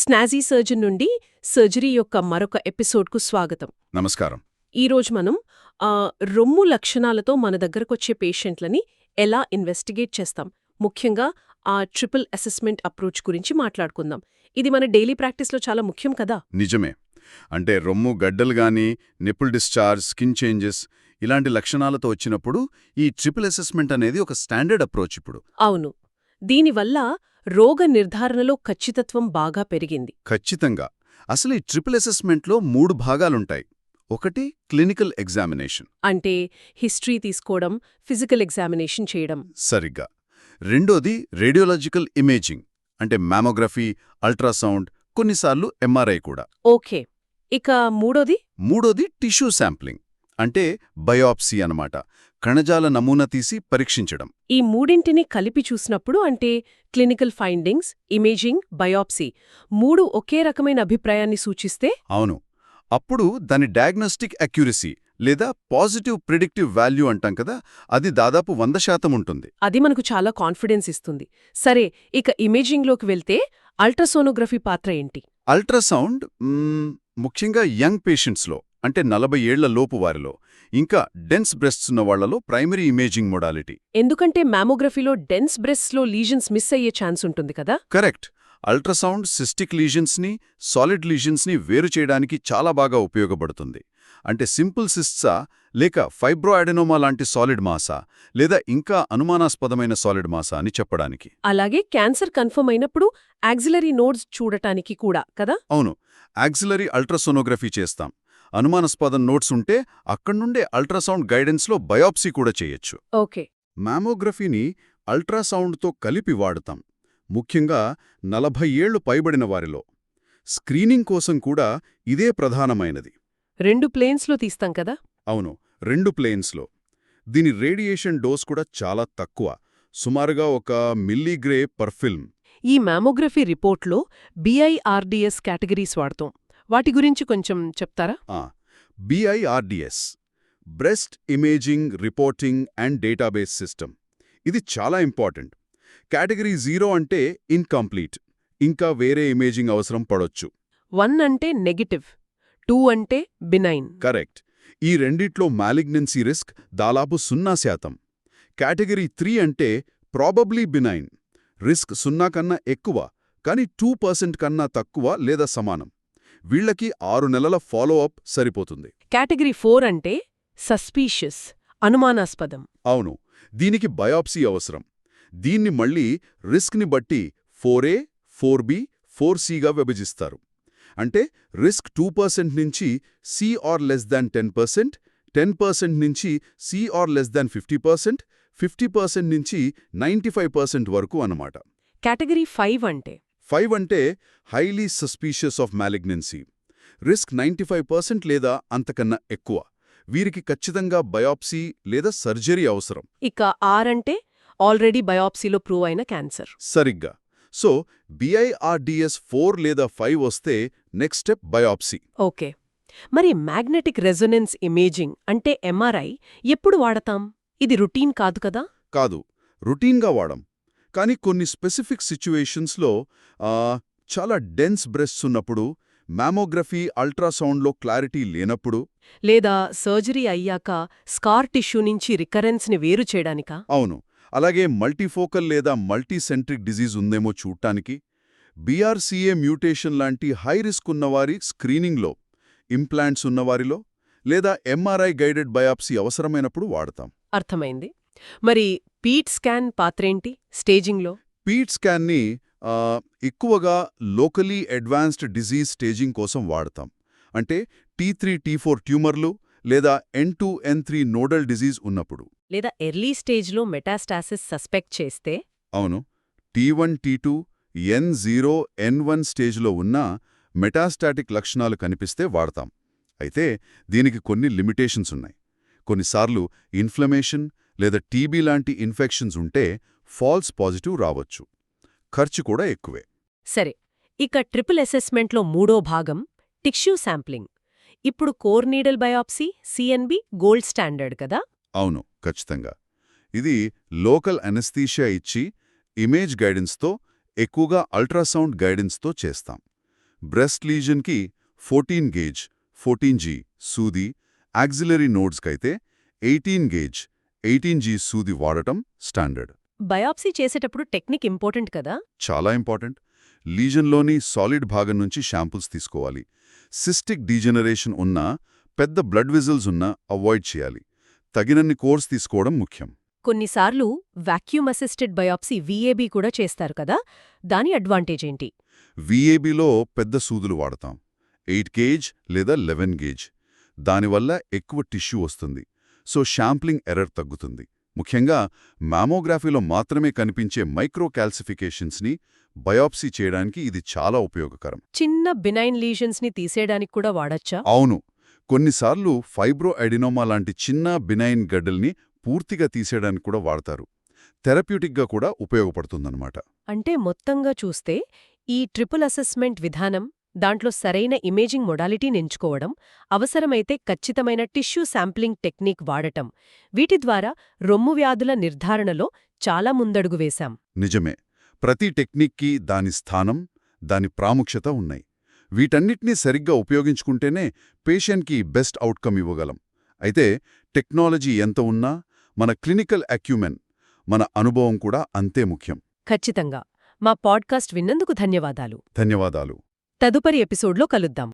స్నాజీ surgeon నుండి surgery యొక్క మరొక ఎపిసోడ్కు స్వాగతం. నమస్కారం. ఈరోజు మనం రొమ్ము లక్షణాలతో మన దగ్గరకొచ్చే పేషెంట్లని ఎలా ఇన్వెస్టిగేట్ చేస్తాం, ముఖ్యంగా ఆ ట్రిపుల్ అసెస్మెంట్ అప్రోచ్ గురించి మాట్లాడుకుందాం. ఇది మన డైలీ ప్రాక్టీస్లో చాలా ముఖ్యం కదా. నిజమే. అంటే రొమ్ము గడ్డలు గాని, నిపుల్ డిశ్చార్జ్, స్కిన్ చేంజెస్ ఇలాంటి లక్షణాలతో వచ్చినప్పుడు ఈ ట్రిపుల్ అసెస్మెంట్ అనేది ఒక స్టాండర్డ్ అప్రోచ్ ఇప్పుడు. అవును. దీనివల్ల రోగ నిర్ధారణలో ఖచ్చితత్వం బాగా పెరిగింది. ఖచ్చితంగా. అసలు ఈ ట్రిపుల్ అసెస్మెంట్లో 3 భాగాలుంటాయి. ఒకటి క్లినికల్ ఎగ్జామినేషన్. అంటే హిస్టరీ తీసుకోవడం, ఫిజికల్ ఎగ్జామినేషన్ చేయడం. సరిగ్గా. రెండోది రేడియోలాజికల్ ఇమేజింగ్, అంటే మ్యామోగ్రఫీ, అల్ట్రాసౌండ్, కొన్నిసార్లు ఎంఆర్ఐ కూడా. ఓకే. ఇక మూడోది టిష్యూ శాంప్లింగ్, అంటే బయాప్సీ అన్నమాట. కణజాల నమూనా తీసి పరీక్షించడం. ఈ మూడింటిని కలిపి చూసినప్పుడు, అంటే క్లినికల్ ఫైండింగ్స్, ఇమేజింగ్, బయాప్సీ, 3 ఒకే రకమైన అభిప్రాయాన్ని సూచిస్తే అవును. అప్పుడు దాని డయాగ్నోస్టిక్ అక్యురసీ లేదా పాజిటివ్ ప్రిడిక్టివ్ వాల్యూ అంటాం కదా, అది దాదాపు 100% ఉంటుంది. అది మనకు చాలా కాన్ఫిడెన్స్ ఇస్తుంది. సరే, ఇక ఇమేజింగ్లోకి వెళ్తే అల్ట్రాసోనోగ్రఫీ పాత్ర ఏంటి? అల్ట్రాసౌండ్ ముఖ్యంగా యంగ్ పేషెంట్స్లో, అంటే 40 ఏళ్ల లోపు వారిలో, ఇంకా డెన్స్ బ్రెస్ట్స్ ఉన్న వాళ్లలో ప్రైమరీ ఇమేజింగ్ మోడాలిటీ. ఎందుకంటే మ్యామోగ్రఫీలో డెన్స్ బ్రెస్ట్స్లో లీజన్స్ మిస్ అయ్యే ఛాన్స్ ఉంటుంది కదా. కరెక్ట్. అల్ట్రాసౌండ్ సిస్టిక్ లీజన్స్ని, సాలిడ్ లీజన్స్ని వేరు చేయడానికి చాలా బాగా ఉపయోగపడుతుంది. అంటే సింపుల్ సిస్ట్సా, లేక ఫైబ్రోఅడెనోమా లాంటి సాలిడ్ మాసా, లేదా ఇంకా అనుమానాస్పదమైన సాలిడ్ మాసా అని చెప్పడానికి. అలాగే క్యాన్సర్ కన్ఫర్మ్ అయినప్పుడు యాక్సిలరీ నోడ్స్ చూడటానికి కూడా కదా. అవును. యాక్సిలరీ అల్ట్రాసోనోగ్రఫీ చేస్తాం. అనుమానాస్పద నోట్స్ ఉంటే అక్కడ్నుండే అల్ట్రాసౌండ్ గైడెన్స్లో బయాప్సీ కూడా చేయొచ్చు. ఓకే. మ్యామోగ్రఫీని అల్ట్రాసౌండ్తో కలిపి వాడతాం, ముఖ్యంగా 40 ఏళ్లు పైబడిన వారిలో. స్క్రీనింగ్ కోసం కూడా ఇదే ప్రధానమైనది. 2 ప్లేన్స్లో తీస్తాం కదా. అవును, 2 ప్లేన్స్లో. దీని రేడియేషన్ డోస్ కూడా చాలా తక్కువ, సుమారుగా 1 మిల్లీగ్రే పర్ ఫిల్మ్. ఈ మ్యామోగ్రఫీ రిపోర్ట్లో BIRDS కేటగిరీస్ వాడతాం. వాటి గురించి కొంచెం చెప్తారా? BIRDS, breast imaging reporting and database system. ఇది చాలా ఇంపార్టెంట్. కేటగిరీ 0 అంటే ఇన్కంప్లీట్, ఇంకా వేరే ఇమేజింగ్ అవసరం పడొచ్చు. 1 అంటే నెగటివ్, 2 అంటే బినైన్. కరెక్ట్. ఈ రెండిట్లో మాలిగ్నెన్సీ రిస్క్ దాదాపు 0%. కేటగిరీ 3 అంటే ప్రాబబ్లీ బినైన్, రిస్క్ 0 కన్నా ఎక్కువ, కానీ 2% కన్నా తక్కువ లేదా సమానం. వీళ్లకి 6 నెలల ఫాలోఅప్ సరిపోతుంది. కేటగిరీ 4 అంటే సస్పీషియస్, అనుమానాస్పదం. అవును, దీనికి బయాప్సీ అవసరం. దీన్ని మళ్ళీ రిస్క్ని బట్టి 4A, 4B, 4Cగా విభజిస్తారు. అంటే రిస్క్ 2% నుంచి C/10%, 10% నుంచి C/50%, 50% నుంచి 95% వరకు అన్నమాట. కేటగిరీ 5 అంటే 5 అంటే highly suspicious of malignancy, risk 95% లేదా అంతకన్నా ఎక్కువ. వీరికి ఖచ్చితంగా బయాప్సీ లేదా సర్జరీ అవసరం. ఇక 6 అంటే ఆల్రెడీ బయాప్సీలో ప్రూవ్ అయిన క్యాన్సర్. సరిగ్గా. సో BIRDS 4 లేదా 5 వస్తే నెక్స్ట్ స్టెప్ బయాప్సీ. ఓకే. మరి మ్యాగ్నెటిక్ రెజొనెన్స్ ఇమేజింగ్ అంటే MRI ఎప్పుడు వాడతాం? ఇది రొటీన్ కాదు కదా. కాదు, రొటీన్గా వాడం. కానీ కొన్ని స్పెసిఫిక్ సిచ్యువేషన్స్లో, చాలా డెన్స్ బ్రెస్ట్స్ ఉన్నప్పుడు, మ్యామోగ్రఫీ అల్ట్రాసౌండ్లో క్లారిటీ లేనప్పుడు, లేదా సర్జరీ అయ్యాక స్కార్ టిష్యూ నుంచి రికరెన్స్ని వేరు చేయడానికా? అవును. అలాగే మల్టీఫోకల్ లేదా మల్టీసెంట్రిక్ డిజీజ్ ఉందేమో చూడటానికి, BRCA మ్యూటేషన్ లాంటి హై రిస్క్ ఉన్నవారి స్క్రీనింగ్లో, ఇంప్లాంట్స్ ఉన్నవారిలో, లేదా MRI గైడెడ్ బయాప్సీ అవసరమైనప్పుడు వాడతాం. అర్థమైంది. మరి పీట్ స్కాన్ పాత్రేంటి స్టేజింగ్లో? పీట్ స్కాన్ని ఎక్కువగా లోకలీ అడ్వాన్స్డ్ డిజీజ్ స్టేజింగ్ కోసం వాడతాం. అంటే T3, T4 ట్యూమర్లు లేదా N2, N3 నోడల్ డిజీజ్ ఉన్నప్పుడు. లేదా ఎర్లీ స్టేజ్లో మెటాస్టాసిస్ సస్పెక్ట్ చేస్తే? అవును. T1, T2, N0, N1 స్టేజ్లో ఉన్న మెటాస్టాటిక్ లక్షణాలు కనిపిస్తే వాడతాం. అయితే దీనికి కొన్ని లిమిటేషన్స్ ఉన్నాయి. కొన్నిసార్లు ఇన్ఫ్లమేషన్ లేదా టీబీ లాంటి ఇన్ఫెక్షన్స్ ఉంటే ఫాల్స్ పాజిటివ్ రావచ్చు. ఖర్చు కూడా ఎక్కువే. సరే, ఇక ట్రిపుల్ అసెస్మెంట్లో 3వ భాగం టిష్యూ శాంప్లింగ్. ఇప్పుడు core needle biopsy, CNB gold standard కదా. అవును, ఖచ్చితంగా. ఇది లోకల్ అనెస్థీషియా ఇచ్చి ఇమేజ్ గైడెన్స్తో, ఎక్కువగా అల్ట్రాసౌండ్ గైడెన్స్తో చేస్తాం. బ్రెస్ట్ లీజన్కి 14 గేజ్ 14G సూది, యాక్సిలరీ నోడ్స్కైతే 18 గేజ్ 18G సూది వాడటం స్టాండర్డ్. బయాప్సీ చేసేటప్పుడు టెక్నిక్ ఇంపార్టెంట్ కదా? చాలా ఇంపార్టెంట్. లీజన్లోని సాలిడ్ భాగం నుంచి శాంపుల్స్ తీసుకోవాలి. సిస్టిక్ డీజెనరేషన్ ఉన్నా, పెద్ద బ్లడ్ వెజల్స్ ఉన్నా అవాయిడ్ చేయాలి. తగినన్ని కోర్స్ తీసుకోవడం ముఖ్యం. కొన్నిసార్లు వాక్యూమ్ అసిస్టెడ్ బయాప్సీ VAB కూడా చేస్తారు కదా, దాని అడ్వాంటేజ్ ఏంటి? VABలో పెద్ద సూదులు వాడతాం, 8 గేజ్ లేదా 11 గేజ్. దానివల్ల ఎక్కువ టిష్యూ వస్తుంది, సో శాంప్లింగ్ ఎర్రర్ తగ్గుతుంది. ముఖ్యంగా మామోగ్రఫీలో మాత్రమే కనిపించే మైక్రో క్యాల్సిఫికేషన్స్ని బయాప్సీ చేయడానికి ఇది చాలా ఉపయోగకరం. చిన్న బినైన్ లీజన్స్ని తీసేయడానికి కూడా వాడచ్చా? అవును, కొన్నిసార్లు ఫైబ్రో ఎడినోమా లాంటి చిన్న బినైన్ గడ్డల్ని పూర్తిగా తీసేయడానికి కూడా వాడతారు. థెరప్యూటిక్గా కూడా ఉపయోగపడుతుందన్నమాట. అంటే మొత్తంగా చూస్తే ఈ ట్రిపుల్ అసెస్మెంట్ విధానం, దాంట్లో సరైన ఇమేజింగ్ మొడాలిటీని ఎంచుకోవడం, అవసరమైతే ఖచ్చితమైన టిష్యూ శాంప్లింగ్ టెక్నిక్ వాడటం, వీటి ద్వారా రొమ్ము వ్యాధుల నిర్ధారణలో చాలా ముందడుగు వేశాం. నిజమే. ప్రతి టెక్నిక్కి దాని స్థానం, దాని ప్రాముఖ్యత ఉన్నాయి. వీటన్నిటినీ సరిగ్గా ఉపయోగించుకుంటేనే పేషెంట్కి బెస్ట్ అవుట్కమ్ ఇవ్వగలం. అయితే టెక్నాలజీ ఎంత ఉన్నా మన క్లినికల్ అక్యూమెన్, మన అనుభవం కూడా అంతే ముఖ్యం. ఖచ్చితంగా. మా పాడ్కాస్ట్ విన్నందుకు ధన్యవాదాలు. ధన్యవాదాలు. తదుపరి ఎపిసోడ్లో కలుద్దాం.